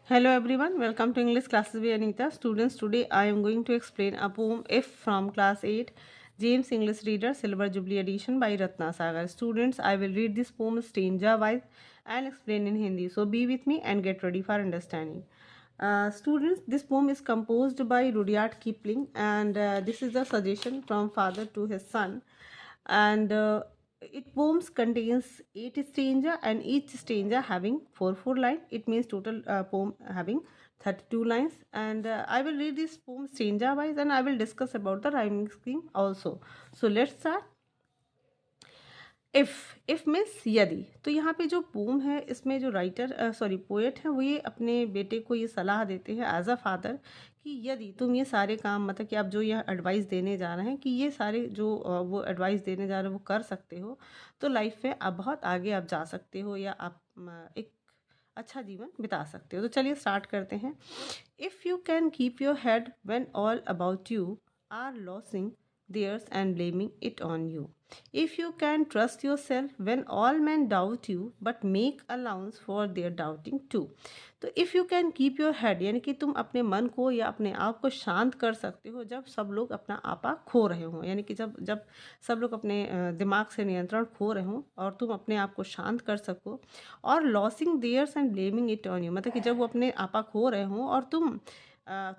Hello everyone, welcome to English classes with Anita. Students, today I am going to explain a poem If from class 8, James English Reader, Silver Jubilee Edition by Ratna Sagar. Students, I will read this poem stanza wise and explain in Hindi. So be with me and get ready for understanding. Students, this poem is composed by Rudyard Kipling, and this is a suggestion from father to his son. And it poems contains 8 stanza and each stanza having 4 lines. It means total poem having 32 lines. And I will read this poem stanza wise and I will discuss about the rhyming scheme also. So let's start. If means यदि। तो यहाँ पे जो pome है इसमें जो writer poet है वो ये अपने बेटे को ये सलाह देते हैं एज अ फादर कि यदि तुम ये सारे काम मतलब कि आप जो यह एडवाइस देने जा रहे हैं कि ये सारे जो वो एडवाइस देने जा रहे हैं वो कर सकते हो तो लाइफ में आप बहुत आगे आप जा सकते हो या आप एक अच्छा जीवन बिता सकते हो। तो चलिए स्टार्ट करते हैं। If you can keep your head when all about you are losing theirs and blaming it on you. If you can trust yourself when all men doubt you, but make allowance for their doubting too. तो if you can keep your head यानी कि तुम अपने मन को या अपने आप को शांत कर सकते हो जब सब लोग अपना आपा खो रहे हों, यानी कि जब जब सब लोग अपने दिमाग से नियंत्रण खो रहे हों और तुम अपने आप को शांत कर सको। और losing theirs and blaming it on you मतलब कि जब वो अपने आपा खो रहे हों और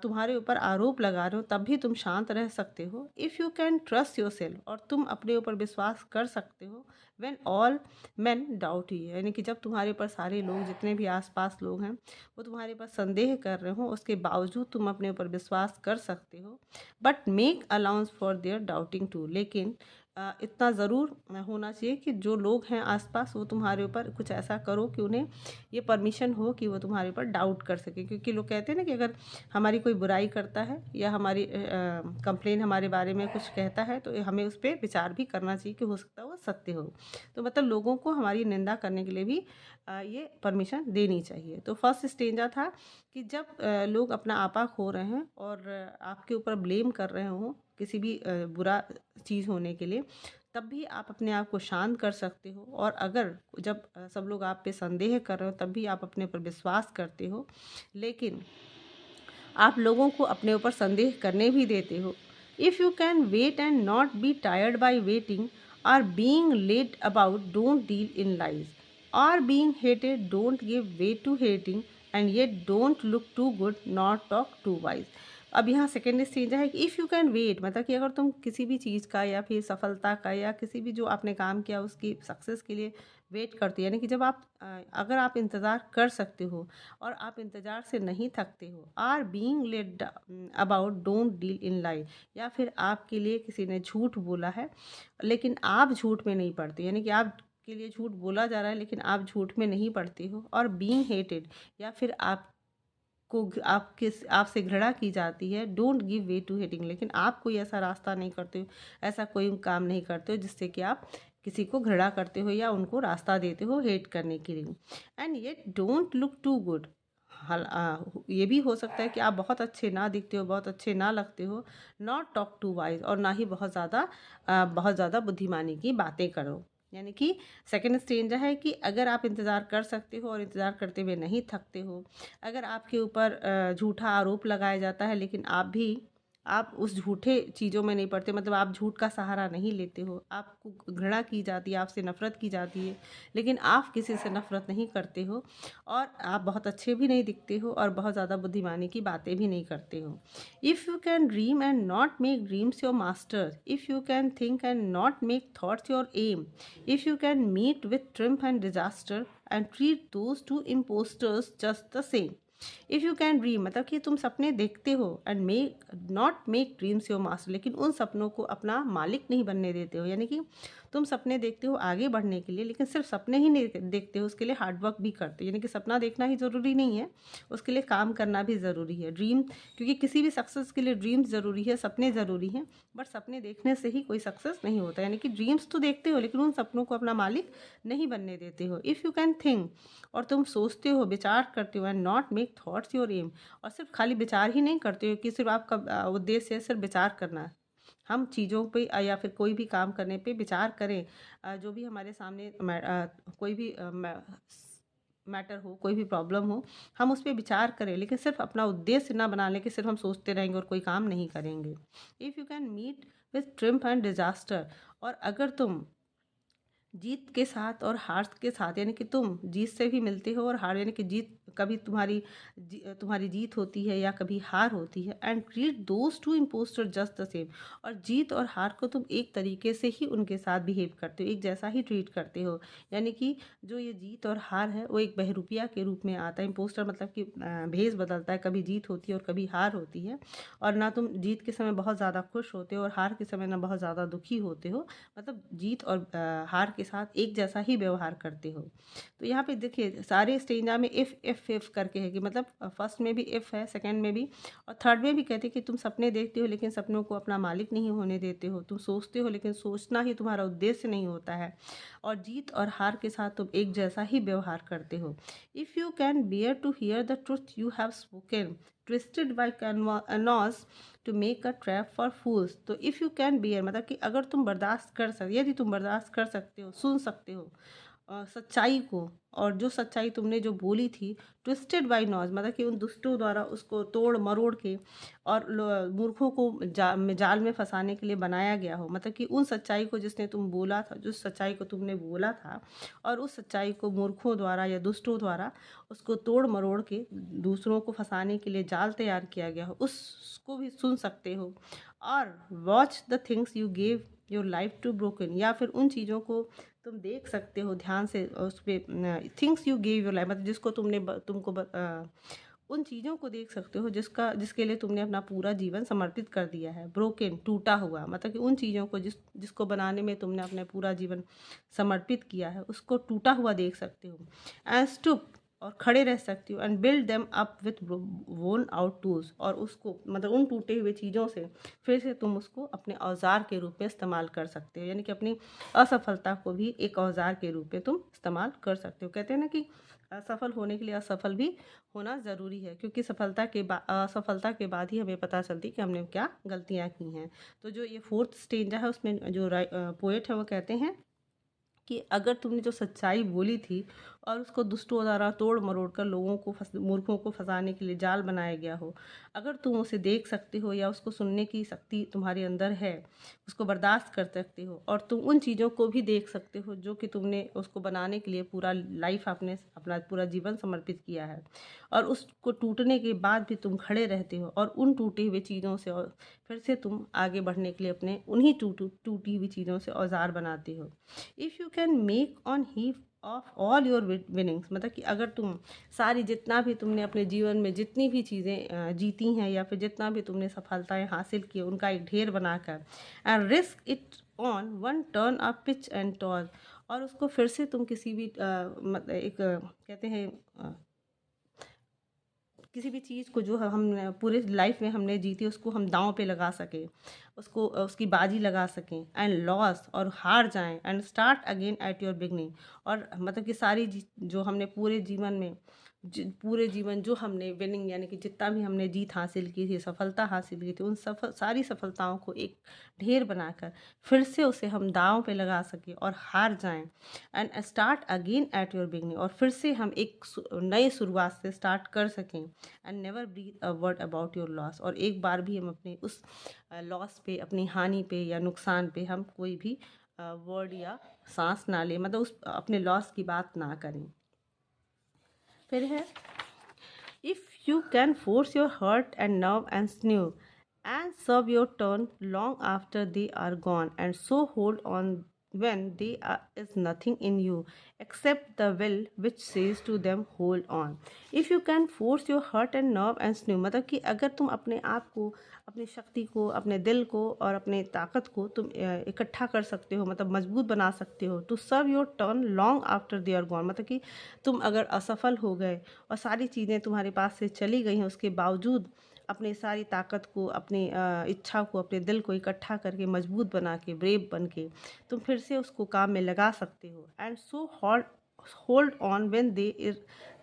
तुम्हारे ऊपर आरोप लगा रहे हो तब भी तुम शांत रह सकते हो। If you can trust your self और तुम अपने ऊपर विश्वास कर सकते हो when all man doubt you यानी कि जब तुम्हारे ऊपर सारे लोग जितने भी आसपास लोग हैं वो तुम्हारे ऊपर संदेह कर रहे हो उसके बावजूद तुम अपने ऊपर विश्वास कर सकते हो। But make allowance for their doubting too लेकिन इतना ज़रूर होना चाहिए कि जो लोग हैं आसपास वो तुम्हारे ऊपर कुछ ऐसा करो कि उन्हें ये परमिशन हो कि वो तुम्हारे ऊपर डाउट कर सके। क्योंकि लोग कहते हैं ना कि अगर हमारी कोई बुराई करता है या हमारी कंप्लेन हमारे बारे में कुछ कहता है तो हमें उस पर विचार भी करना चाहिए कि हो सकता है वो सत्य हो। तो मतलब लोगों को हमारी निंदा करने के लिए भी ये परमिशन देनी चाहिए। तो फर्स्ट स्टेंजा था कि जब लोग अपना आपा खो रहे हैं और आपके ऊपर ब्लेम कर रहे हों किसी भी बुरा चीज़ होने के लिए तब भी आप अपने आप को शांत कर सकते हो। और अगर जब सब लोग आप पे संदेह कर रहे हो तब भी आप अपने ऊपर विश्वास करते हो लेकिन आप लोगों को अपने ऊपर संदेह करने भी देते हो। If you can wait and not be tired by waiting or being lied about don't deal in lies or being hated don't give way to hating and yet don't look too good not talk too wise. अब यहाँ second stage है कि if you can wait मतलब कि अगर तुम किसी भी चीज़ का या फिर सफलता का या किसी भी जो आपने काम किया उसकी सक्सेस के लिए वेट करते हो यानी कि जब आप अगर आप इंतज़ार कर सकते हो और आप इंतज़ार से नहीं थकते हो। Or being lied about don't deal in lie या फिर आपके लिए किसी ने झूठ बोला है लेकिन आप झूठ में नहीं पड़ते यानी कि आप के लिए झूठ बोला जा रहा है लेकिन आप झूठ में नहीं पड़ते हो। और बीइंग हेटेड या फिर आपसे घृणा की जाती है। Don't give way to hating लेकिन आप कोई ऐसा रास्ता नहीं करते हो ऐसा कोई काम नहीं करते हो जिससे कि आप किसी को घृणा करते हो या उनको रास्ता देते हो हेट करने के लिए। And yet don't look too good ये भी हो सकता है कि आप बहुत अच्छे ना दिखते हो बहुत अच्छे ना लगते हो। नॉट टॉक टू वाइज और ना ही बहुत ज़्यादा बुद्धिमानी की बातें करो। यानी कि सेकेंड स्टेंज है कि अगर आप इंतज़ार कर सकते हो और इंतज़ार करते हुए नहीं थकते हो। अगर आपके ऊपर झूठा आरोप लगाया जाता है लेकिन आप उस झूठे चीज़ों में नहीं पड़ते मतलब आप झूठ का सहारा नहीं लेते हो। आपको घृणा की जाती है आपसे नफ़रत की जाती है लेकिन आप किसी से नफ़रत नहीं करते हो और आप बहुत अच्छे भी नहीं दिखते हो और बहुत ज़्यादा बुद्धिमानी की बातें भी नहीं करते हो। If you can dream and not make dreams your master if you can think and not make thoughts your aim if you can meet with triumph and disaster and treat those two impostors just the same. If you can dream मतलब कि तुम सपने देखते हो and make dreams your master लेकिन उन सपनों को अपना मालिक नहीं बनने देते हो। यानी कि तुम सपने देखते हो आगे बढ़ने के लिए लेकिन सिर्फ सपने ही नहीं देखते हो उसके लिए हार्डवर्क भी करते हो। यानी कि सपना देखना ही ज़रूरी नहीं है उसके लिए काम करना भी ज़रूरी है। ड्रीम क्योंकि किसी भी सक्सेस के लिए ड्रीम्स ज़रूरी है सपने ज़रूरी हैं बट सपने देखने से ही कोई सक्सेस नहीं होता। यानी कि ड्रीम्स तो देखते हो लेकिन उन सपनों को अपना मालिक नहीं बनने देते हो। इफ़ यू कैन थिंक और तुम सोचते हो विचार करते हो and not make thoughts your aim और सिर्फ खाली विचार ही नहीं करते हो कि सिर्फ आपका उद्देश्य है सिर्फ विचार करना। हम चीज़ों पे या फिर कोई भी काम करने पे विचार करें। जो भी हमारे सामने कोई भी मैटर हो, कोई भी प्रॉब्लम हो, हम उस पे विचार करें, लेकिन सिर्फ अपना उद्देश्य ना बना लें कि सिर्फ हम सोचते रहेंगे और कोई काम नहीं करेंगे। If you can meet with triumph and disaster, और अगर तुम जीत के साथ और हार के साथ, यानी कि तुम जीत से भी मिलते हो और हार, यानी कि जीत कभी तुम्हारी जीत होती है या कभी हार होती है। And treat those two impostor just the same, और जीत और हार को तुम एक तरीके से ही उनके साथ बिहेव करते हो, एक जैसा ही ट्रीट करते हो। यानी कि जो ये जीत और हार है वो एक बहरूपिया के रूप में आता है। इम्पोस्टर मतलब कि भेष बदलता है, कभी जीत होती है और कभी हार होती है। और ना तुम जीत के समय बहुत ज़्यादा खुश होते हो और हार के समय ना बहुत ज़्यादा दुखी होते हो, मतलब जीत और हार के साथ एक जैसा ही व्यवहार करते हो। तो यहाँ पे देखिए सारे स्टेंजा में इफ करके है, कि मतलब फर्स्ट में भी इफ है, सेकंड में भी, और थर्ड में भी कहते हैं कि तुम सपने देखते हो लेकिन सपनों को अपना मालिक नहीं होने देते हो, तुम सोचते हो लेकिन सोचना ही तुम्हारा उद्देश्य नहीं होता है, और जीत और हार के साथ तुम एक जैसा ही व्यवहार करते हो। If you can bear to hear the truth you have spoken, twisted by knaves to make a trap for fools. तो इफ़ यू कैन बियर मतलब कि अगर तुम बर्दाश्त कर सकते, यदि तुम बर्दाश्त कर सकते हो, सुन सकते हो सच्चाई को, और जो सच्चाई तुमने जो बोली थी, ट्विस्टेड बाय नॉज मतलब कि उन दुष्टों द्वारा उसको तोड़ मरोड़ के और मूर्खों को जाल में फंसाने के लिए बनाया गया हो, मतलब कि उन सच्चाई को जिसने तुम बोला था, जिस सच्चाई को तुमने बोला था, और उस सच्चाई को मूर्खों द्वारा या दुष्टों द्वारा उसको तोड़ मरोड़ के दूसरों को फंसाने के लिए जाल तैयार किया गया हो, उसको भी सुन सकते हो। और watch the things you gave your life to broken, या फिर उन चीज़ों को तुम देख सकते हो ध्यान से, उस पर things you gave your life मतलब जिसको उन चीज़ों को देख सकते हो जिसके लिए तुमने अपना पूरा जीवन समर्पित कर दिया है। ब्रोकन टूटा हुआ मतलब कि उन चीज़ों को जिसको बनाने में तुमने अपने पूरा जीवन समर्पित किया है, उसको टूटा हुआ देख सकते हो। एंड स्टूप और खड़े रह सकती हो, and build them up with वोन आउट टूल्स, और उसको मतलब उन टूटे हुए चीज़ों से फिर से तुम उसको अपने औजार के रूप में इस्तेमाल कर सकते हो, यानी कि अपनी असफलता को भी एक औजार के रूप में तुम इस्तेमाल कर सकते हो। कहते हैं ना कि असफल होने के लिए असफल भी होना ज़रूरी है, क्योंकि असफलता के बाद ही हमें पता चलती कि हमने क्या गलतियाँ की हैं। तो जो ये फोर्थ स्टेंजा है उसमें जो पोएट है वो कहते हैं कि अगर तुमने जो सच्चाई बोली थी और उसको दुष्टों द्वारा तोड़ मरोड़ कर मूर्खों को फंसाने के लिए जाल बनाया गया हो, अगर तुम उसे देख सकते हो या उसको सुनने की शक्ति तुम्हारे अंदर है, उसको बर्दाश्त कर सकते हो, और तुम उन चीज़ों को भी देख सकते हो जो कि तुमने उसको बनाने के लिए पूरा लाइफ आपने अपना पूरा जीवन समर्पित किया है, और उसको टूटने के बाद भी तुम खड़े रहते हो और उन टूटी हुई चीज़ों से और फिर से तुम आगे बढ़ने के लिए अपने उन्हीं टूटी हुई चीज़ों से औजार बनाते हो। If you can make on heap of all your winnings मतलब कि अगर तुम सारी जितना भी तुमने अपने जीवन में जितनी भी चीज़ें जीती हैं या फिर जितना भी तुमने सफलताएं हासिल की उनका एक ढेर बनाकर, and risk it on one turn off pitch and tall, और उसको फिर से तुम किसी भी मतलब एक कहते हैं किसी भी चीज़ को जो हम पूरे लाइफ में हमने जीती उसको हम दांव पे लगा सकें, उसको उसकी बाजी लगा सकें, एंड लॉस और हार जाएं, and start again at your beginning, और मतलब कि जो हमने पूरे जीवन जो हमने विनिंग यानी कि जितना भी हमने जीत हासिल की थी, सफलता हासिल की थी, उन सारी सफलताओं को एक ढेर बनाकर फिर से उसे हम दांव पे लगा सकें और हार जाएं, and start again at your beginning, और फिर से हम एक नए शुरुआत से स्टार्ट कर सकें, and never breathe a word about your loss, और एक बार भी हम अपने उस लॉस पे, अपनी हानि पे या नुकसान पे हम कोई भी वर्ड या सांस ना लें, मतलब उस अपने लॉस की बात ना करें। फिर है if you can force your heart and nerve and sinew and serve your turn long after they are gone, and so hold on when is nothing in you except the will which says to them hold on. If you can force your heart and nerve and sinew मतलब कि अगर तुम अपने आप को, अपनी शक्ति को, अपने दिल को और अपने ताकत को तुम इकट्ठा कर सकते हो, मतलब मजबूत बना सकते हो, to serve your turn long after they are gone, मतलब कि तुम अगर असफल हो गए और सारी चीज़ें तुम्हारे पास से चली गई हैं, उसके बावजूद अपनी सारी ताकत को, अपनी इच्छा को, अपने दिल को इकट्ठा करके मजबूत बना के, ब्रेव बन के तुम फिर से उसको काम में लगा सकते हो, and so hold on when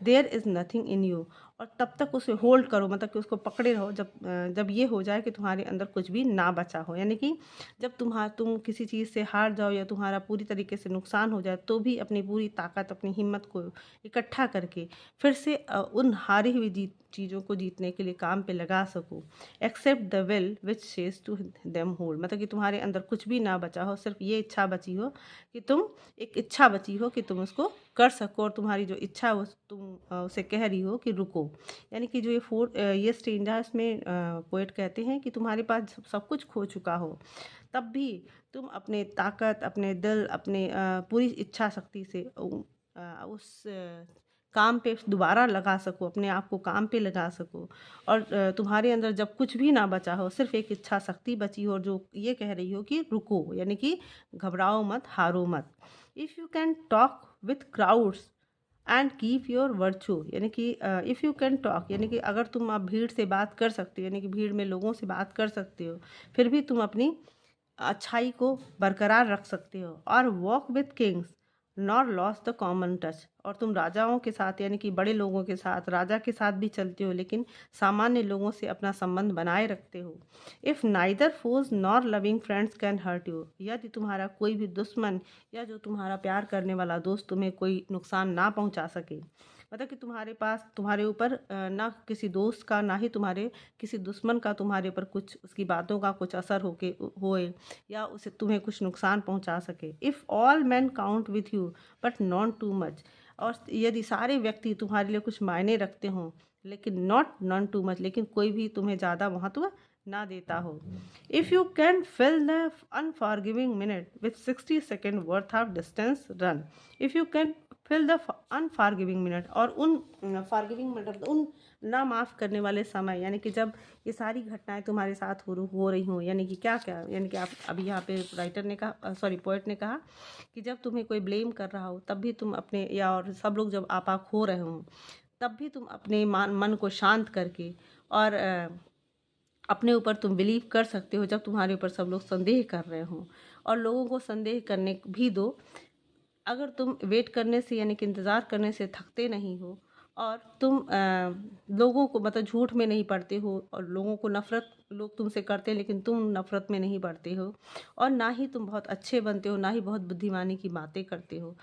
there is nothing in you, और तब तक उसे होल्ड करो, मतलब कि उसको पकड़े रहो जब ये हो जाए कि तुम्हारे अंदर कुछ भी ना बचा हो। यानी कि जब तुम किसी चीज़ से हार जाओ या तुम्हारा पूरी तरीके से नुकसान हो जाए, तो भी अपनी पूरी ताकत, अपनी हिम्मत को इकट्ठा करके फिर से उन हारी हुई चीज़ों को जीतने के लिए काम पे लगा सको। Except the will which says to them hold, मतलब कि तुम्हारे अंदर कुछ भी ना बचा हो, सिर्फ ये इच्छा बची हो कि तुम, एक इच्छा बची हो कि तुम उसको कर सको, और तुम्हारी जो इच्छा है तुम उसे कह रही हो कि रुको। यानी कि जो ये स्ट्रेंजर्स में पोएट कहते हैं कि तुम्हारे पास सब कुछ खो चुका हो, तब भी तुम अपने ताकत, अपने दिल, अपने पूरी इच्छा शक्ति से उस काम पे दोबारा लगा सको, अपने आप को काम पे लगा सको। और तुम्हारे अंदर जब कुछ भी ना बचा हो, सिर्फ एक इच्छा शक्ति बची हो, और जो ये कह रही हो कि रुको, यानी कि घबराओ मत, हारो मत। If you can talk with crowds and keep your virtue, यानी कि इफ़ यू कैन टॉक, यानी कि अगर तुम आप भीड़ से बात कर सकते हो, यानी कि भीड़ में लोगों से बात कर सकते हो, फिर भी तुम अपनी अच्छाई को बरकरार रख सकते हो। और walk with Kings not loss the common touch, और तुम राजाओं के साथ, यानी कि बड़े लोगों के साथ, राजा के साथ भी चलते हो, लेकिन सामान्य लोगों से अपना संबंध बनाए रखते हो। If neither foes nor loving friends can hurt you, यदि तुम्हारा कोई भी दुश्मन या जो तुम्हारा प्यार करने वाला दोस्त तुम्हें कोई नुकसान ना पहुंचा सके, मतलब कि तुम्हारे पास, तुम्हारे ऊपर ना किसी दोस्त का, ना ही तुम्हारे किसी दुश्मन का तुम्हारे ऊपर कुछ उसकी बातों का कुछ असर होए, या उसे तुम्हें कुछ नुकसान पहुंचा सके। If all man count with you but not too much, और यदि सारे व्यक्ति तुम्हारे लिए कुछ मायने रखते हों, लेकिन नॉन टू मच, लेकिन कोई भी तुम्हें ज़्यादा महत्व ना देता हो। If you can fill the unforgiving minute with 60 second worth of distance run, if you can fill the unforgiving minute, और उन फॉरगिविंग मिनट, उन ना माफ़ करने वाले समय, यानी कि जब ये सारी घटनाएं तुम्हारे साथ हो रही हों, यानी कि क्या क्या, यानी कि आप अभी यहाँ पे राइटर ने कहा, सॉरी पोएट ने कहा कि जब तुम्हें कोई ब्लेम कर रहा हो, तब भी तुम अपने, या और सब लोग जब आपा खो रहे हों, तब भी तुम अपने मन को शांत करके, और अपने ऊपर तुम बिलीव कर सकते हो, जब तुम्हारे ऊपर सब लोग संदेह कर रहे हों। और लोगों को संदेह करने भी दो, अगर तुम वेट करने से, यानी कि इंतज़ार करने से थकते नहीं हो, और तुम लोगों को, मतलब झूठ में नहीं पड़ते हो, और लोगों को नफ़रत लोग तुमसे करते हैं, लेकिन तुम नफ़रत में नहीं पड़ते हो, और ना ही तुम बहुत अच्छे बनते हो, ना ही बहुत बुद्धिमानी की बातें करते हो,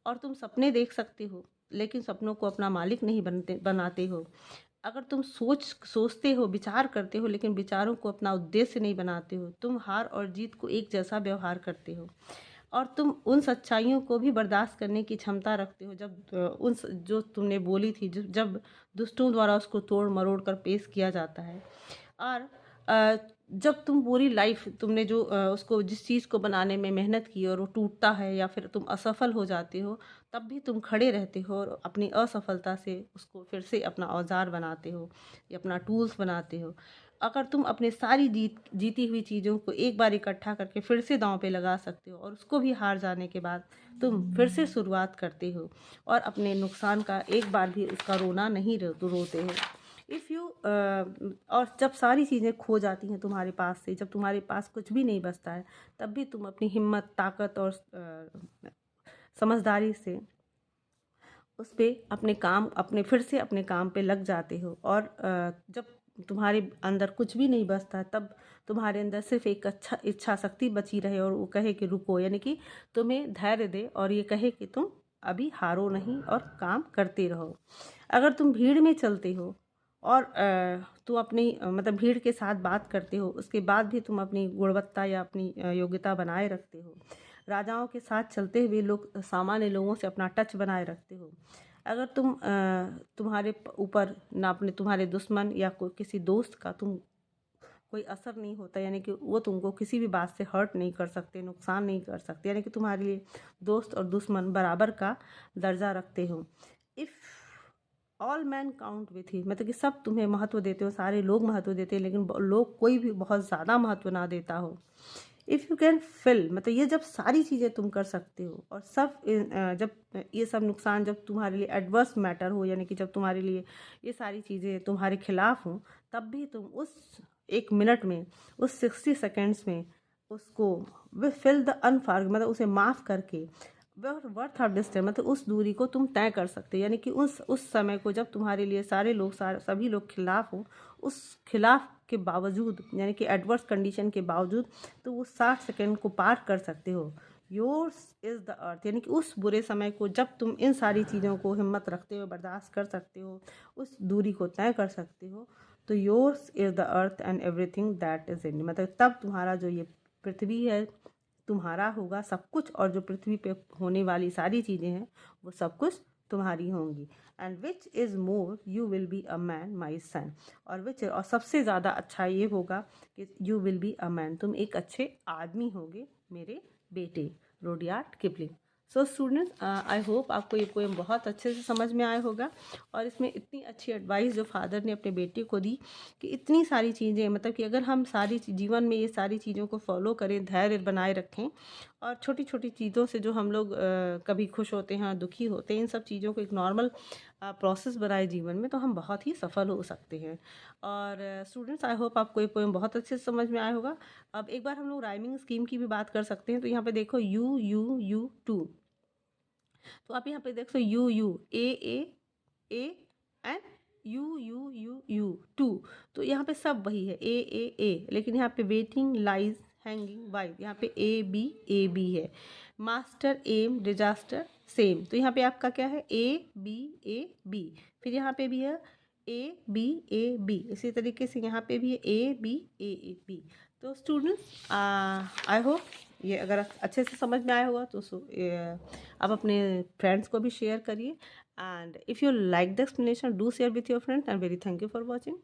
और तुम सपने देख सकते हो, लेकिन सपनों को अपना मालिक नहीं बनाते हो। अगर तुम सोचते हो, विचार करते हो, लेकिन विचारों को अपना उद्देश्य नहीं बनाते हो, तुम हार और जीत को एक जैसा व्यवहार करते हो, और तुम उन सच्चाइयों को भी बर्दाश्त करने की क्षमता रखते हो, जब जो तुमने बोली थी, जब दुष्टों द्वारा उसको तोड़ मरोड़ कर पेश किया जाता है। और जब तुम पूरी लाइफ तुमने जो उसको, जिस चीज़ को बनाने में मेहनत की, और वो टूटता है, या फिर तुम असफल हो जाते हो, तब भी तुम खड़े रहते हो, और अपनी असफलता से उसको फिर से अपना औजार बनाते हो, या अपना टूल्स बनाते हो। अगर तुम अपने सारी जीती हुई चीज़ों को एक बार इकट्ठा करके फिर से दांव पे लगा सकते हो, और उसको भी हार जाने के बाद तुम फिर से शुरुआत करते हो, और अपने नुकसान का एक बार भी उसका रोना नहीं रोते हो। इफ़ यू और जब सारी चीज़ें खो जाती हैं तुम्हारे पास से, जब तुम्हारे पास कुछ भी नहीं बचता है, तब भी तुम अपनी हिम्मत, ताकत और समझदारी से उस पे अपने काम, अपने फिर से अपने काम पे लग जाते हो। और जब तुम्हारे अंदर कुछ भी नहीं बचता, तब तुम्हारे अंदर सिर्फ एक अच्छा इच्छा शक्ति बची रहे, और वो कहे कि रुको, यानी कि तुम्हें धैर्य दे, और ये कहे कि तुम अभी हारो नहीं, और काम करते रहो। अगर तुम भीड़ में चलते हो, और तुम अपनी मतलब भीड़ के साथ बात करते हो, उसके बाद भी तुम अपनी गुणवत्ता या अपनी योग्यता बनाए रखते हो, राजाओं के साथ चलते हुए लोग, सामान्य लोगों से अपना टच बनाए रखते हो, अगर तुम तुम्हारे ऊपर ना अपने, तुम्हारे दुश्मन या कोई किसी दोस्त का तुम कोई असर नहीं होता, यानी कि वो तुमको किसी भी बात से हर्ट नहीं कर सकते, नुकसान नहीं कर सकते, यानी कि तुम्हारे लिए दोस्त और दुश्मन बराबर का दर्जा रखते हो। If all man count with he, मतलब कि सब तुम्हें महत्व देते हो, सारे लोग महत्व देते हैं, लेकिन लोग कोई भी बहुत ज़्यादा महत्व ना देता हो। इफ़ यू कैन फिल, मतलब ये जब सारी चीज़ें तुम कर सकते हो, और सब जब ये सब नुकसान जब तुम्हारे लिए एडवर्स मैटर हो, यानी कि जब तुम्हारे लिए ये सारी चीज़ें तुम्हारे खिलाफ हों, तब भी तुम उस एक मिनट में, उस 60 सेकेंड्स में उसको विद फिल द अनफॉर, मतलब उसे माफ़ करके वर्थ ऑफ डिस्टेंस मतलब उस दूरी को तुम तय कर सकते हो, यानी कि उस समय को जब तुम्हारे लिए सभी लोग खिलाफ हो, उस खिलाफ के बावजूद यानी कि एडवर्स कंडीशन के बावजूद तो वो 60 सेकेंड को पार कर सकते हो। योर्स इज़ द अर्थ, यानी कि उस बुरे समय को जब तुम इन सारी चीज़ों को हिम्मत रखते हो, बर्दाश्त कर सकते हो, उस दूरी को तय कर सकते हो, तो yours is the earth and everything that is in, मतलब तब तुम्हारा जो ये पृथ्वी है तुम्हारा होगा सब कुछ, और जो पृथ्वी पे होने वाली सारी चीज़ें हैं वो सब कुछ तुम्हारी होंगी। And which is more you will be a man my son, और सबसे ज़्यादा अच्छा ये होगा कि you will be a man, तुम एक अच्छे आदमी होगे मेरे बेटे। Rudyard Kipling. So students, I hope आपको ये पोएम बहुत अच्छे से समझ में आया होगा, और इसमें इतनी अच्छी एडवाइस जो फादर ने अपने बेटे को दी कि इतनी सारी चीज़ें, मतलब कि अगर हम जीवन में ये सारी चीज़ों को फॉलो करें, धैर्य बनाए रखें, और छोटी छोटी चीज़ों से जो हम लोग कभी खुश होते हैं, दुखी होते हैं, इन सब चीज़ों को एक नॉर्मल प्रोसेस बनाए जीवन में, तो हम बहुत ही सफल हो सकते हैं। और स्टूडेंट्स, आई होप आपको ये पोएम बहुत अच्छे से समझ में आया होगा। अब एक बार हम लोग राइमिंग स्कीम की भी बात कर सकते हैं। तो यहाँ पे देखो यू यू यू टू, तो आप यहाँ पे देख सकते U U A and U U U U two, तो यहाँ पे सब वही है ए, लेकिन यहाँ पे वेटिंग लाइज हैंगिंग वाइड, यहाँ पे ए बी है। मास्टर एम डिजास्टर सेम, तो यहाँ पे आपका क्या है ए बी, फिर यहाँ पे भी है ए बी, इसी तरीके से यहाँ पे भी है ए बी। तो स्टूडेंट्स, आई होप ये अगर अच्छे से समझ में आया होगा तो आप अपने फ्रेंड्स को भी शेयर करिए, and if you like the explanation do share with your friends, and very thank you for watching.